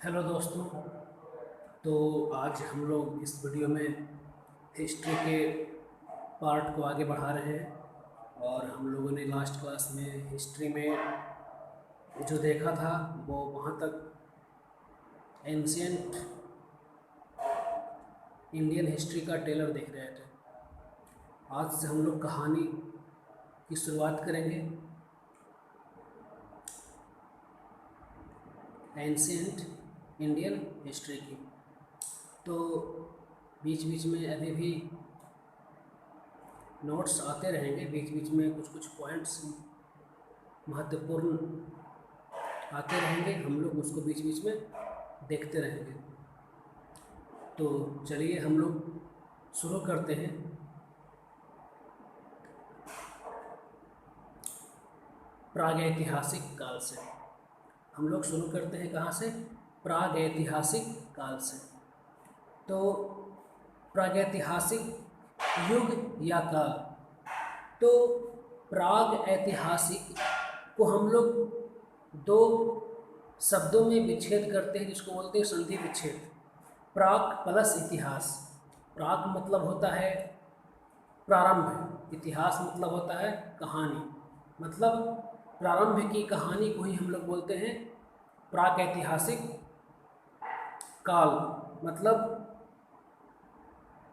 Hello दोस्तों। तो आज हम लोग इस वीडियो में हिस्ट्री के पार्ट को आगे बढ़ा रहे हैं। और हम लोगों ने लास्ट क्लास में हिस्ट्री में जो देखा था वो वहाँ तक एंशियंट इंडियन हिस्ट्री का टेलर देख रहे थे। आज से हम लोग कहानी की शुरुआत करेंगे एंशियंट इंडियन हिस्ट्री की। तो बीच बीच में अभी भी नोट्स आते रहेंगे, बीच बीच में कुछ कुछ पॉइंट्स महत्वपूर्ण आते रहेंगे, हम लोग उसको बीच बीच में देखते रहेंगे। तो चलिए हम लोग शुरू करते हैं। प्रागैतिहासिक काल से हम लोग शुरू करते हैं। कहाँ से? प्रागैतिहासिक काल से। तो प्रागैतिहासिक युग या काल, तो प्राग ऐतिहासिक को हम लोग दो शब्दों में विच्छेद करते हैं, जिसको बोलते हैं संधि विच्छेद। प्राग प्लस इतिहास। प्राग मतलब होता है प्रारंभ, इतिहास मतलब होता है कहानी। मतलब प्रारंभ की कहानी को ही हम लोग बोलते हैं प्रागैतिहासिक काल। मतलब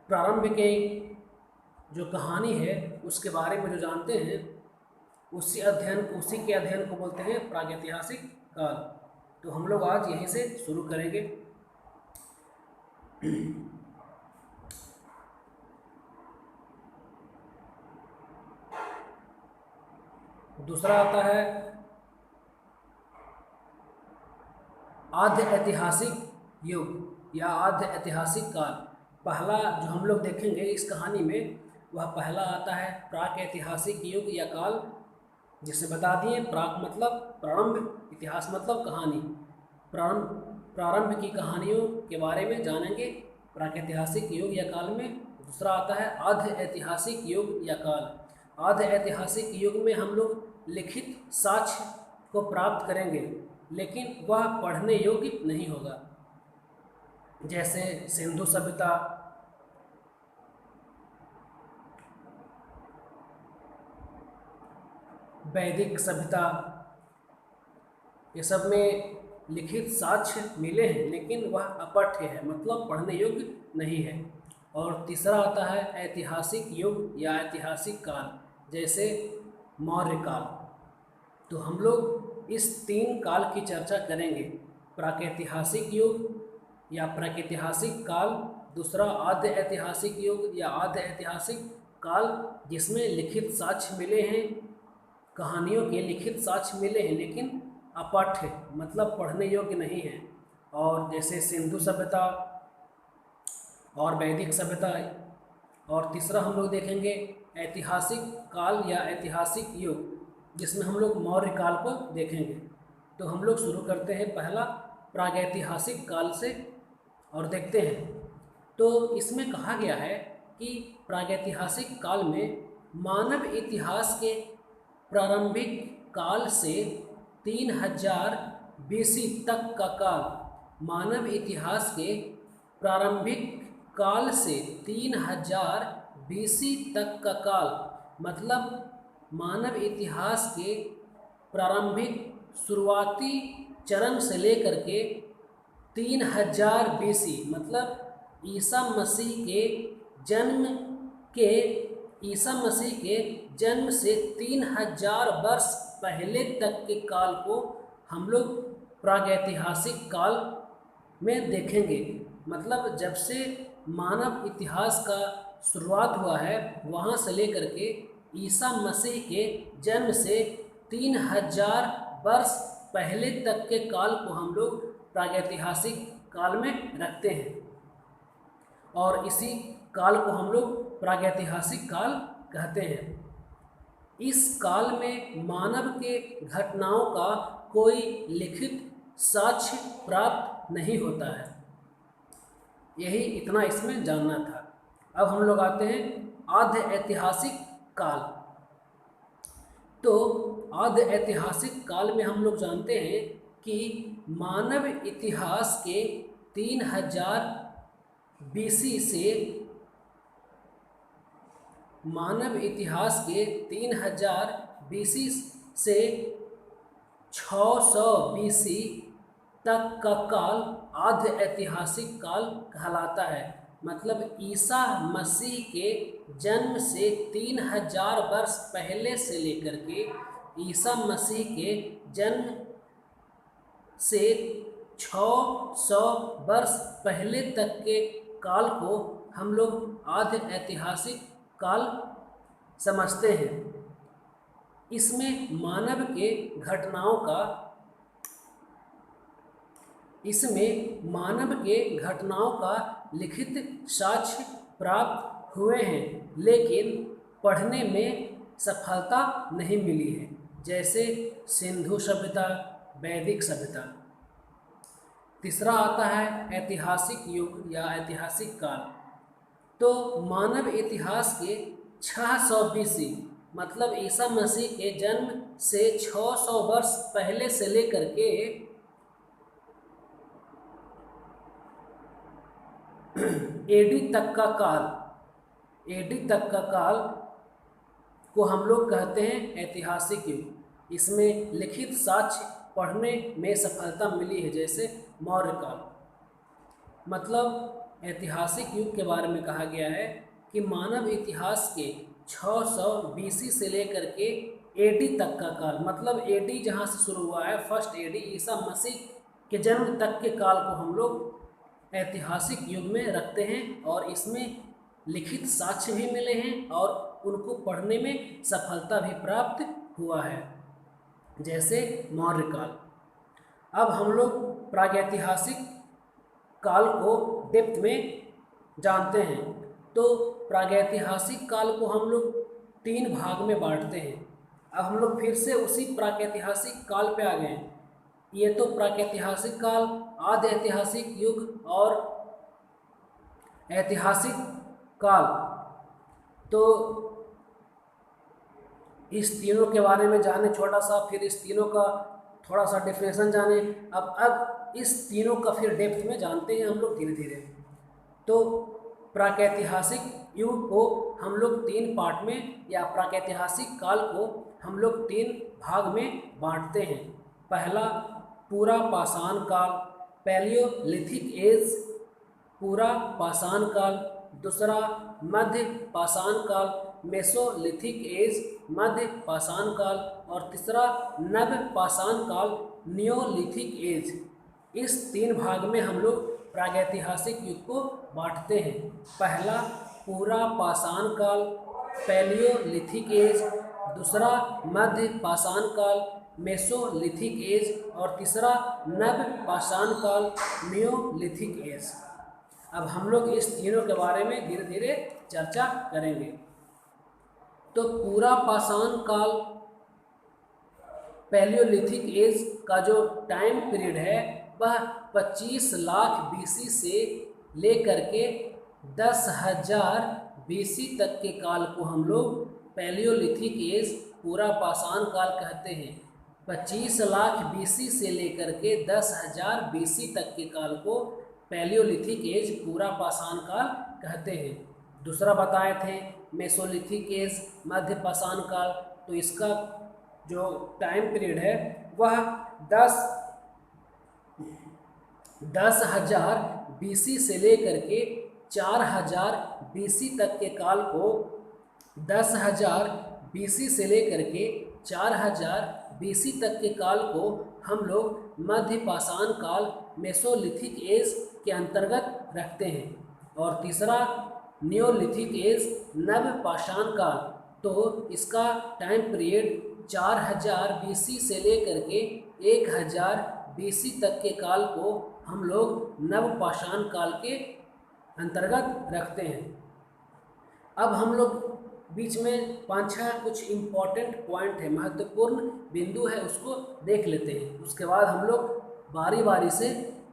प्रारंभ के जो कहानी है उसके बारे में जो जानते हैं उसी के अध्ययन को बोलते हैं प्रागैतिहासिक काल। तो हम लोग आज यहीं से शुरू करेंगे। दूसरा आता है आद्य ऐतिहासिक युग या आद्य ऐतिहासिक काल। पहला जो हम लोग देखेंगे इस कहानी में वह पहला आता है प्राक ऐतिहासिक युग या काल, जिसे बता दिए प्राक मतलब प्रारंभ, इतिहास मतलब कहानी। प्रारंभ की कहानियों के बारे में जानेंगे प्रागैतिहासिक युग या काल में। दूसरा आता है आद्य ऐतिहासिक युग या काल। आद्य ऐतिहासिक युग में हम लोग लिखित साक्ष्य को प्राप्त करेंगे, लेकिन वह पढ़ने योग्य नहीं होगा। जैसे सिंधु सभ्यता, वैदिक सभ्यता, ये सब में लिखित साक्ष्य मिले हैं लेकिन वह अपठ्य है, मतलब पढ़ने योग्य नहीं है। और तीसरा आता है ऐतिहासिक युग या ऐतिहासिक काल, जैसे मौर्य काल। तो हम लोग इस तीन काल की चर्चा करेंगे। प्रागैतिहासिक युग या प्रागैतिहासिक काल, दूसरा आद्य ऐतिहासिक युग या आद्य ऐतिहासिक काल जिसमें लिखित साक्ष्य मिले हैं, कहानियों के लिखित साक्ष्य मिले हैं लेकिन अपठ्य मतलब पढ़ने योग्य नहीं है। और जैसे सिंधु सभ्यता और वैदिक सभ्यता। और तीसरा हम लोग देखेंगे ऐतिहासिक काल या ऐतिहासिक युग, जिसमें हम लोग मौर्य काल को देखेंगे। तो हम लोग शुरू करते हैं पहला प्रागैतिहासिक काल से और देखते हैं। तो इसमें कहा गया है कि प्रागैतिहासिक काल में मानव इतिहास के प्रारंभिक काल से 3000 बीसी तक का काल। मानव इतिहास के प्रारंभिक काल से 3000 बीसी तक का काल, मतलब मानव इतिहास के प्रारंभिक शुरुआती चरण से लेकर के 3000 बीसी, मतलब ईसा मसीह के जन्म से 3000 वर्ष पहले तक के काल को हम लोग प्रागैतिहासिक काल में देखेंगे। मतलब जब से मानव इतिहास का शुरुआत हुआ है वहाँ से लेकर के ईसा मसीह के जन्म से 3000 वर्ष पहले तक के काल को हम लोग प्रागैतिहासिक काल में रखते हैं। और इसी काल को हम लोग प्रागैतिहासिक काल कहते हैं। इस काल में मानव के घटनाओं का कोई लिखित साक्ष्य प्राप्त नहीं होता है। यही इतना इसमें जानना था। अब हम लोग आते हैं आद्य ऐतिहासिक काल। तो आद्य ऐतिहासिक काल में हम लोग जानते हैं कि मानव इतिहास के 3000 बीसी से मानव इतिहास के 3000 बीसी से 600 बीसी तक का काल आद्य ऐतिहासिक काल कहलाता है। मतलब ईसा मसीह के जन्म से 3000 वर्ष पहले से लेकर के ईसा मसीह के जन्म से 600 वर्ष पहले तक के काल को हम लोग आद्य ऐतिहासिक काल समझते हैं। इसमें मानव के घटनाओं का लिखित साक्ष्य प्राप्त हुए हैं, लेकिन पढ़ने में सफलता नहीं मिली है, जैसे सिंधु सभ्यता, वैदिक सभ्यता। तीसरा आता है ऐतिहासिक युग या ऐतिहासिक काल। तो मानव इतिहास के 600 बीसी मतलब ईसा मसीह के जन्म से 600 वर्ष पहले से लेकर के एडी तक का काल को हम लोग कहते हैं ऐतिहासिक युग। इसमें लिखित साक्ष्य पढ़ने में सफलता मिली है, जैसे मौर्य काल। मतलब ऐतिहासिक युग के बारे में कहा गया है कि मानव इतिहास के 600 बीसी से लेकर के एडी तक का काल, मतलब एडी जहाँ से शुरू हुआ है, फर्स्ट एडी ईसा मसीह के जन्म तक के काल को हम लोग ऐतिहासिक युग में रखते हैं। और इसमें लिखित साक्ष्य भी मिले हैं और उनको पढ़ने में सफलता भी प्राप्त हुआ है, जैसे मौर्य काल। अब हम लोग प्रागैतिहासिक काल को डेप्थ में जानते हैं। तो प्रागैतिहासिक काल को हम लोग 3 भाग में बांटते हैं। अब हम लोग फिर से उसी प्रागैतिहासिक काल पे आ गए हैं। ये तो प्रागैतिहासिक काल, आद्य ऐतिहासिक युग और ऐतिहासिक काल। तो इस तीनों के बारे में जाने छोटा सा, फिर इस तीनों का थोड़ा सा डेफिनेशन जाने। अब इस तीनों का फिर डेप्थ में जानते हैं हम लोग धीरे धीरे। तो प्रागैतिहासिक युग को हम लोग 3 पार्ट में, या प्रागैतिहासिक काल को हम लोग 3 भाग में बांटते हैं। पहला पूरा पाषाण काल, पैलियोलिथिक एज, पूरा पाषाण काल। दूसरा मध्य पाषाण काल, मेसोलिथिक एज, मध्य पाषाण काल। और तीसरा नव पाषाण काल, नियोलिथिक एज। इस 3 भाग में हम लोग प्रागैतिहासिक युग को बांटते हैं। पहला पूरा पाषाण काल, पैलियोलिथिक एज। दूसरा मध्य पाषाण काल, मेसोलिथिक एज। और तीसरा नव पाषाण काल, नियोलिथिक एज। अब हम लोग इस तीनों के बारे में धीरे धीरे चर्चा करेंगे। तो पूरा पाषाण काल, पैलियोलिथिक एज का जो टाइम पीरियड है वह 25 लाख बीसी से लेकर के 10,000 बीसी तक के काल को हम लोग पैलियोलिथिक एज, पूरा पाषाण काल कहते हैं। 25 लाख बीसी से लेकर के 10,000 बीसी तक के काल को पैलियोलिथिक एज, पूरा पाषाण काल कहते हैं। दूसरा बताए थे मेसोलिथिक एज, मध्य पाषाण काल। तो इसका जो टाइम पीरियड है वह 10,000 बीसी से लेकर के 4,000 बीसी तक के काल को 10,000 बीसी से लेकर के 4,000 बीसी तक के काल को हम लोग मध्य पाषाण काल, मेसोलिथिक एज के अंतर्गत रखते हैं। और तीसरा नियोलिथिक एज, नव पाषाण काल। तो इसका टाइम पीरियड 4,000 बीसी से लेकर के 1,000 बीसी तक के काल को हम लोग नव पाषाण काल के अंतर्गत रखते हैं। अब हम लोग बीच में 5-6 कुछ इम्पॉर्टेंट पॉइंट है, महत्वपूर्ण बिंदु है, उसको देख लेते हैं। उसके बाद हम लोग बारी बारी से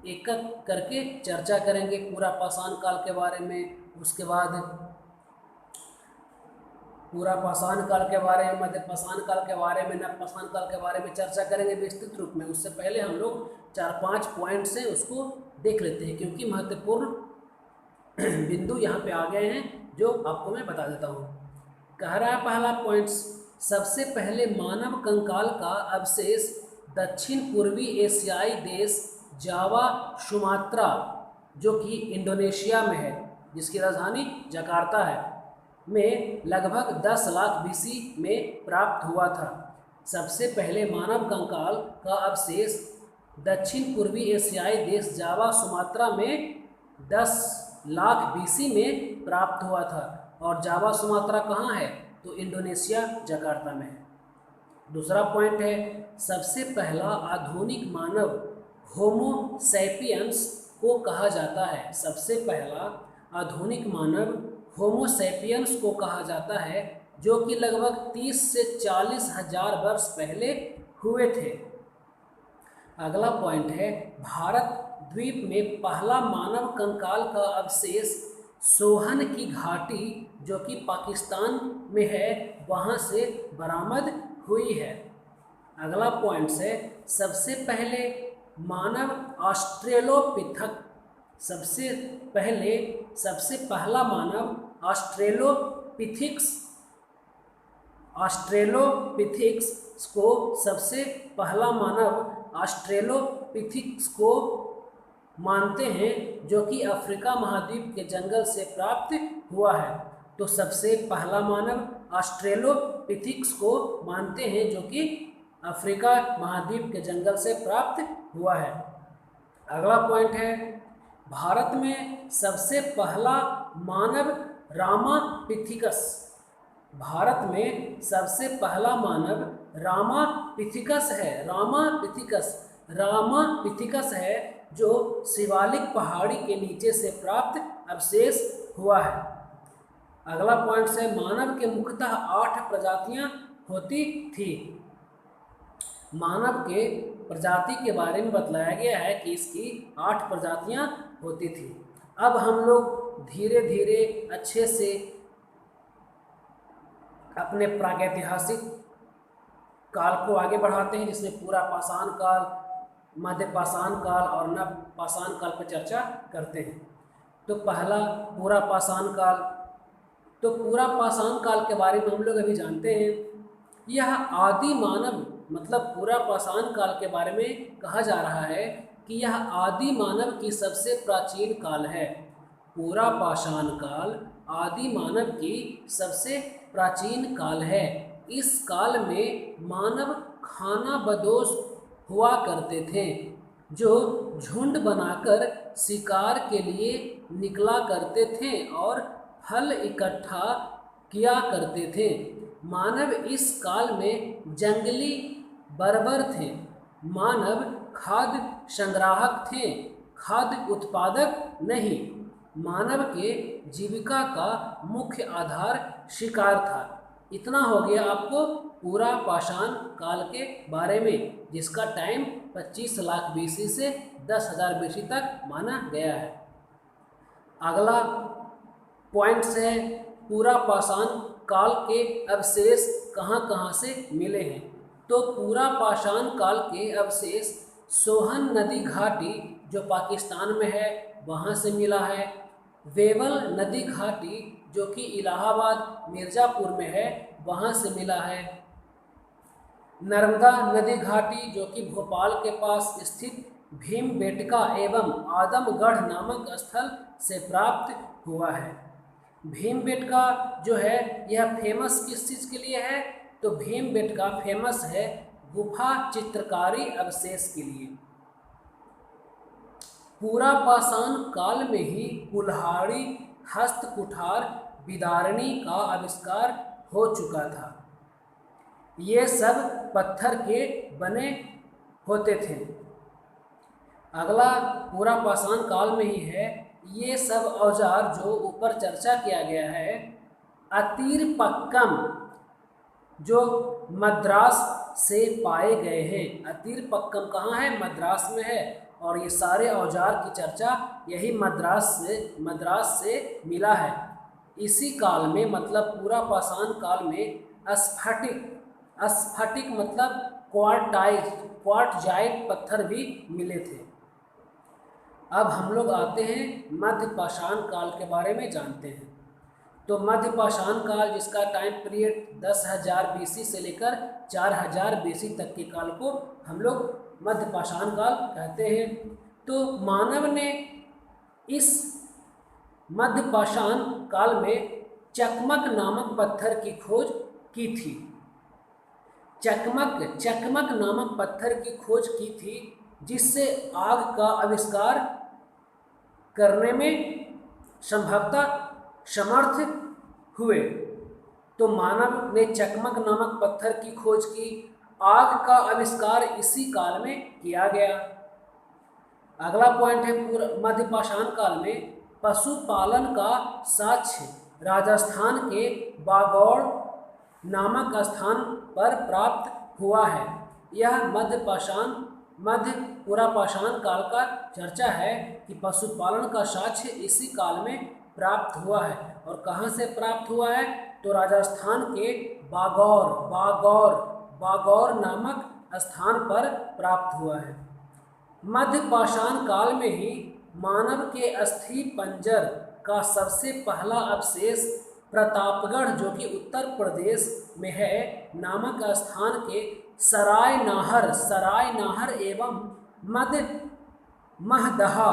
एक एक करके चर्चा करेंगे पूरा पाषाण काल के बारे में। उसके बाद पूरा पाषाण काल के बारे में, मध्य पाषाण काल के बारे में, नव पाषाण काल के बारे में चर्चा करेंगे विस्तृत रूप में। उससे पहले हम लोग 4-5 पॉइंट से उसको देख लेते हैं, क्योंकि महत्वपूर्ण बिंदु यहाँ पे आ गए हैं जो आपको मैं बता देता हूँ। कह रहा है पहला पॉइंट, सबसे पहले मानव कंकाल का अवशेष दक्षिण पूर्वी एशियाई देश जावा सुमात्रा, जो कि इंडोनेशिया में है, जिसकी राजधानी जकार्ता है, में लगभग 10 लाख BC में प्राप्त हुआ था। सबसे पहले मानव कंकाल का अवशेष दक्षिण पूर्वी एशियाई देश जावा सुमात्रा में 10 लाख BC में प्राप्त हुआ था। और जावा सुमात्रा कहाँ है? तो इंडोनेशिया जकार्ता में है। दूसरा पॉइंट है, सबसे पहला आधुनिक मानव होमो सैपियंस को कहा जाता है। सबसे पहला आधुनिक मानव होमो सैपियंस को कहा जाता है, जो कि लगभग 30 से 40 हजार वर्ष पहले हुए थे। अगला पॉइंट है, भारत द्वीप में पहला मानव कंकाल का अवशेष सोहन की घाटी, जो कि पाकिस्तान में है, वहाँ से बरामद हुई है। अगला पॉइंट है, सबसे पहले मानव ऑस्ट्रेलोपिथक, सबसे पहला मानव ऑस्ट्रेलोपिथिक्स को सबसे पहला मानव ऑस्ट्रेलोपिथिक्स को मानते हैं, जो कि अफ्रीका महाद्वीप के जंगल से प्राप्त हुआ है। तो सबसे पहला मानव ऑस्ट्रेलोपिथिक्स को मानते हैं, जो कि अफ्रीका महाद्वीप के जंगल से प्राप्त हुआ है। अगला पॉइंट है, भारत में सबसे पहला मानव रामापिथिकस, भारत में सबसे पहला मानव रामापिथिकस है। रामापिथिकस है, जो शिवालिक पहाड़ी के नीचे से प्राप्त अवशेष हुआ है। अगला पॉइंट है, मानव के मुख्यतः 8 प्रजातियां होती थी। मानव के प्रजाति के बारे में बतलाया गया है कि इसकी 8 प्रजातियां होती थी। अब हम लोग धीरे धीरे अच्छे से अपने प्रागैतिहासिक काल को आगे बढ़ाते हैं, जिसमें पूरा पाषाण काल, मध्य पाषाण काल और नव पाषाण काल पर चर्चा करते हैं। तो पहला पूरा पाषाण काल, तो पूरा पाषाण काल के बारे में हम लोग अभी जानते हैं। यह आदि मानव, मतलब पूरा पाषाण काल के बारे में कहा जा रहा है कि यह आदि मानव की सबसे प्राचीन काल है। पूरा पाषाण काल आदि मानव की सबसे प्राचीन काल है। इस काल में मानव खानाबदोश हुआ करते थे, जो झुंड बनाकर शिकार के लिए निकला करते थे और फल इकट्ठा किया करते थे। मानव इस काल में जंगली बर्बर थे। मानव खाद्य संग्राहक थे, खाद्य उत्पादक नहीं। मानव के जीविका का मुख्य आधार शिकार था। इतना हो गया आपको पूरा पाषाण काल के बारे में, जिसका टाइम 25 लाख BC से 10,000 BC तक माना गया है। अगला पॉइंट है, पूरा पाषाण काल के अवशेष कहाँ कहाँ से मिले हैं। तो पूरा पाषाण काल के अवशेष सोहन नदी घाटी, जो पाकिस्तान में है, वहाँ से मिला है। वेवल नदी घाटी, जो कि इलाहाबाद मिर्ज़ापुर में है, वहाँ से मिला है। नर्मदा नदी घाटी, जो कि भोपाल के पास स्थित भीमबेटका एवं आदमगढ़ नामक स्थल से प्राप्त हुआ है। भीमबेटका जो है, यह फेमस किस चीज़ के लिए है? तो भीमबेटका फेमस है गुफा चित्रकारी अवशेष के लिए। पूरा पाषाण काल में ही कुल्हाड़ी, हस्तकुठार, बिदारणी का आविष्कार हो चुका था। ये सब पत्थर के बने होते थे। अगला पूरा पाषाण काल में ही है। ये सब औजार जो ऊपर चर्चा किया गया है, अतीरपक्कम, जो मद्रास से पाए गए हैं। अतीरपक्कम कहाँ है? मद्रास में है। और ये सारे औजार की चर्चा यही मद्रास से मिला है। इसी काल में मतलब पूरा पाषाण काल में स्फटिक मतलब क्वार्टजाइट पत्थर भी मिले थे। अब हम लोग आते हैं मध्य पाषाण काल के बारे में जानते हैं। तो मध्य पाषाण काल, जिसका टाइम पीरियड 10,000 BC से लेकर 4,000 BC तक के काल को हम लोग मध्य पाषाण काल कहते हैं। तो मानव ने इस मध्य पाषाण काल में चकमक नामक पत्थर की खोज की थी। चकमक नामक पत्थर की खोज की थी, जिससे आग का आविष्कार करने में संभवतः समर्थ हुए। तो मानव ने चकमक नामक पत्थर की खोज की, आग का आविष्कार इसी काल में किया गया। अगला पॉइंट है मध्य पाषाण काल में पशुपालन का साक्ष्य राजस्थान के बागौड़ नामक स्थान पर प्राप्त हुआ है। यह मध्य पूरा पाषाण काल का चर्चा है कि पशुपालन का साक्ष्य इसी काल में प्राप्त हुआ है। और कहाँ से प्राप्त हुआ है? तो राजस्थान के बागौर नामक स्थान पर प्राप्त हुआ है। मध्य पाषाण काल में ही मानव के अस्थि पंजर का सबसे पहला अवशेष प्रतापगढ़, जो कि उत्तर प्रदेश में है, नामक स्थान के सराय नाहर एवं महदहा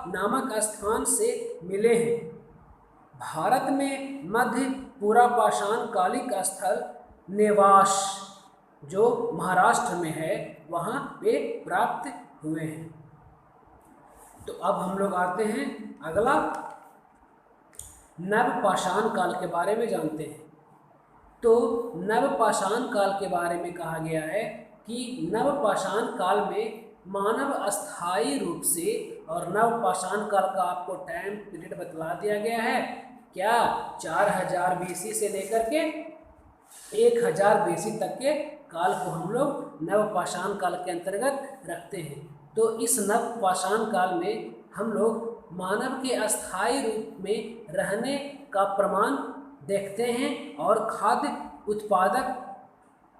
नामक स्थान से मिले हैं। भारत में मध्य पूरा पाषाण कालिक स्थल नेवाश, जो महाराष्ट्र में है, वहाँ पे प्राप्त हुए हैं। तो अब हम लोग आते हैं अगला नव पाषाण काल के बारे में जानते हैं। तो नव पाषाण काल के बारे में कहा गया है कि नव पाषाण काल में मानव अस्थायी रूप से, और नव पाषाण काल का आपको टाइम पीरियड बतला दिया गया है क्या, 4,000 BC से लेकर के 1,000 BC तक के काल को हम लोग नव पाषाण काल के अंतर्गत रखते हैं। तो इस नव पाषाण काल में हम लोग मानव के अस्थायी रूप में रहने का प्रमाण देखते हैं और खाद्य उत्पादक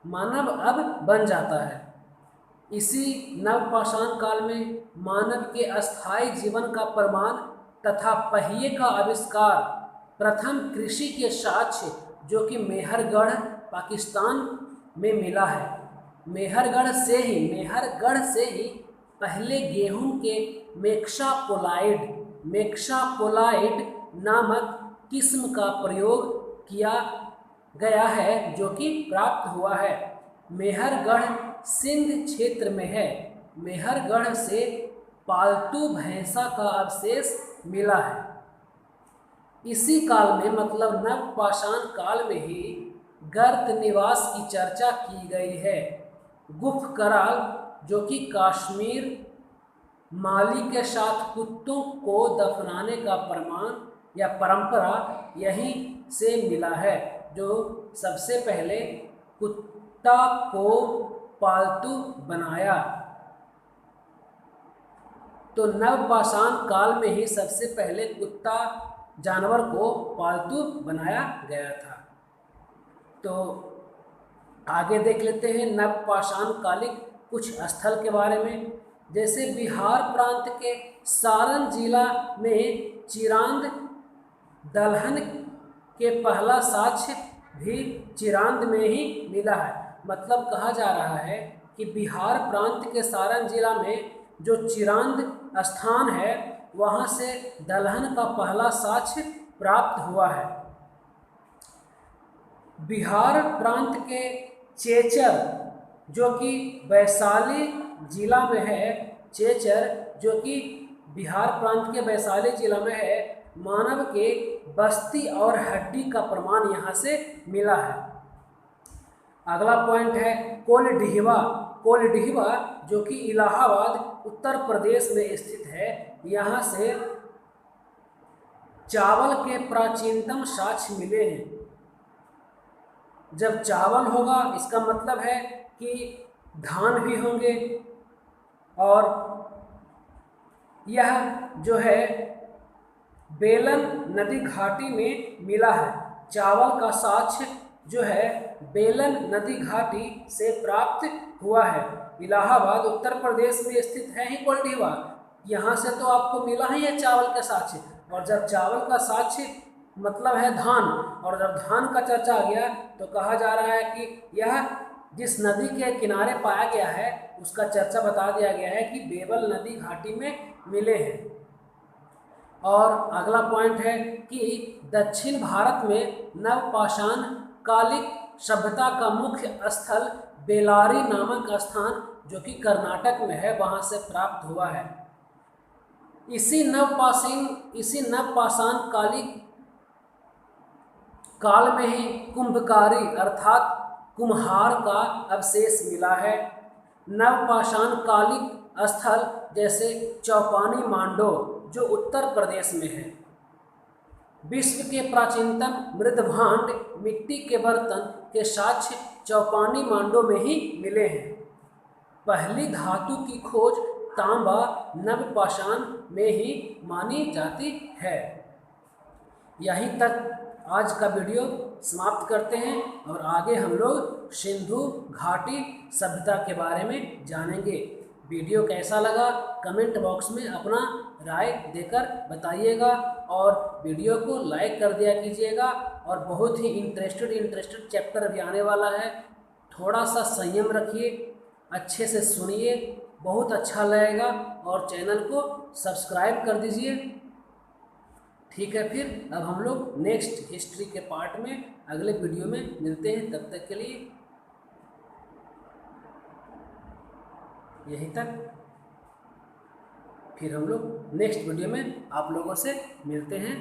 मानव अब बन जाता है। इसी नव पाषाण काल में मानव के अस्थायी जीवन का प्रमाण तथा पहिए का आविष्कार, प्रथम कृषि के साक्ष्य जो कि मेहरगढ़ पाकिस्तान में मिला है। मेहरगढ़ से ही पहले गेहूं के मेक्सापोलाइड नामक किस्म का प्रयोग किया गया है, जो कि प्राप्त हुआ है। मेहरगढ़ सिंध क्षेत्र में है। मेहरगढ़ से पालतू भैंसा का अवशेष मिला है। इसी काल में मतलब नव पाषाण काल में ही गर्त निवास की चर्चा की गई है। गुफ कराल, जो कि कश्मीर माली के साथ कुत्तों को दफनाने का प्रमाण या परंपरा यहीं से मिला है, जो सबसे पहले कुत्ता को पालतू बनाया। तो नव पाषाण काल में ही सबसे पहले कुत्ता जानवर को पालतू बनाया गया था। तो आगे देख लेते हैं नव पाषाण कालिक कुछ स्थल के बारे में। जैसे बिहार प्रांत के सारण जिला में चिरांद दलहन के पहला साक्ष्य भी चिरांद में ही मिला है। मतलब कहा जा रहा है कि बिहार प्रांत के सारण जिला में जो चिरांद स्थान है, वहाँ से दलहन का पहला साक्ष्य प्राप्त हुआ है। बिहार प्रांत के चेचर, जो कि वैशाली जिला में है, जो कि बिहार प्रांत के वैशाली जिला में है, मानव के बस्ती और हड्डी का प्रमाण यहाँ से मिला है। अगला पॉइंट है कोलडीहवा, जो कि इलाहाबाद उत्तर प्रदेश में स्थित है। यहाँ से चावल के प्राचीनतम साक्ष्य मिले हैं। जब चावल होगा, इसका मतलब है कि धान भी होंगे और यह जो है बेलन नदी घाटी में मिला है। चावल का साक्ष्य जो है बेलन नदी घाटी से प्राप्त हुआ है। इलाहाबाद उत्तर प्रदेश में स्थित है ही कोल्डिवा, यहाँ से तो आपको मिला ही है चावल का साक्ष्य। और जब चावल का साक्ष्य मतलब है धान, और जब धान का चर्चा आ गया तो कहा जा रहा है कि यह जिस नदी के किनारे पाया गया है उसका चर्चा बता दिया गया है कि बेलन नदी घाटी में मिले हैं। और अगला पॉइंट है कि दक्षिण भारत में नवपाषाण कालिक सभ्यता का मुख्य स्थल बेलारी नामक स्थान जो कि कर्नाटक में है वहाँ से प्राप्त हुआ है। इसी नवपाषाण कालिक काल में ही कुंभकारी अर्थात कुम्हार का अवशेष मिला है। नवपाषाण कालिक स्थल जैसे चौपानी मांडो जो उत्तर प्रदेश में है। विश्व के प्राचीनतम मृदभांड मिट्टी के बर्तन के साक्ष्य चौपानी मांडो में ही मिले हैं। पहली धातु की खोज तांबा नवपाषाण में ही मानी जाती है। यहीं तक आज का वीडियो समाप्त करते हैं और आगे हम लोग सिंधु घाटी सभ्यता के बारे में जानेंगे। वीडियो कैसा लगा कमेंट बॉक्स में अपना राय देकर बताइएगा और वीडियो को लाइक कर दिया कीजिएगा। और बहुत ही इंटरेस्टेड चैप्टर अभी आने वाला है, थोड़ा सा संयम रखिए, अच्छे से सुनिए, बहुत अच्छा लगेगा। और चैनल को सब्सक्राइब कर दीजिए। ठीक है, फिर अब हम लोग नेक्स्ट हिस्ट्री के पार्ट में अगले वीडियो में मिलते हैं। तब तक के लिए यहीं तक, फिर हम लोग नेक्स्ट वीडियो में आप लोगों से मिलते हैं।